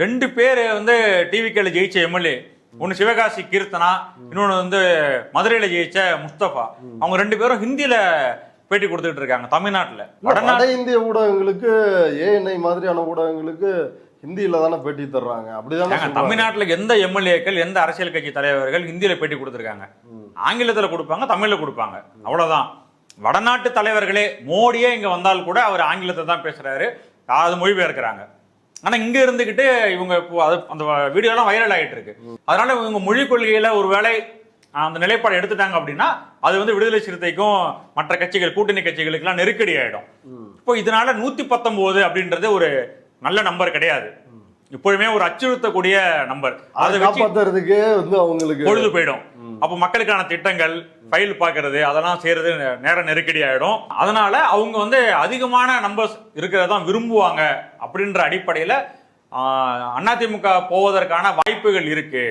2 பேர் வந்து டிவிகேல ஜெயிச்ச எம்எல்ஏ, ஒன்னு சிவகாசி கீர்த்தனா, இன்னொன்னு வந்து மதுரையில ஜெயிச்ச முஸ்தபா. அவங்க 2 பேரும் ஹிந்தியில பேட்டி கொடுத்துட்டு இருக்காங்க தமிழ்நாட்டுல. வட இந்திய ஊடகங்களுக்கு ஏஎன்ஐ மாதிரியான ஊடகங்களுக்கு ஹிந்தியில தானே பேட்டி தர்றாங்க. அப்படிதானே தமிழ்நாட்டுல எந்த எம்எல்ஏக்கள் எந்த அரசியல் கட்சி தலைவர்கள் ஹிந்தியில பேட்டி கொடுத்திருக்காங்க? ஆங்கிலத்துல கொடுப்பாங்க, தமிழ்ல கொடுப்பாங்க, அவ்வளவுதான். வடநாட்டு தலைவர்களே மோடியே இங்க வந்தால் கூட அவர் ஆங்கிலத்தை தான் பேசுறாரு, அது மொழிபெயர்க்கிறாங்க. ஆனா இங்க இருந்துகிட்டு இவங்க அந்த வீடியோ எல்லாம் வைரல் ஆகிட்டு இருக்கு. அதனால இவங்க மொழி கொள்கையில ஒரு வேளை அந்த நிலைப்பாடு எடுத்துட்டாங்க அப்படின்னா அது வந்து விடுதலை சிறுத்தைக்கும் மற்ற கட்சிகள் கூட்டணி கட்சிகளுக்கு எல்லாம் நெருக்கடி ஆயிடும். இப்போ இதனால 119 அப்படின்றது ஒரு நல்ல நம்பர் கிடையாது, இப்பொழுதுமே ஒரு அச்சுறுத்தக்கூடிய நம்பர். அதை காப்பாத்துறதுக்கு வந்து அவங்களுக்கு பொழுது போயிடும். அப்ப மக்களுக்கான திட்டங்கள் ஃபைல் பாக்குறது அதெல்லாம் செய்யறது நேர நெருக்கடி ஆயிடும். அதனால அவங்க வந்து அதிகமான நம்பர்ஸ் இருக்கிறதான் விரும்புவாங்க அப்படின்ற அடிப்படையில அதிமுக போவதற்கான வாய்ப்புகள் இருக்கு.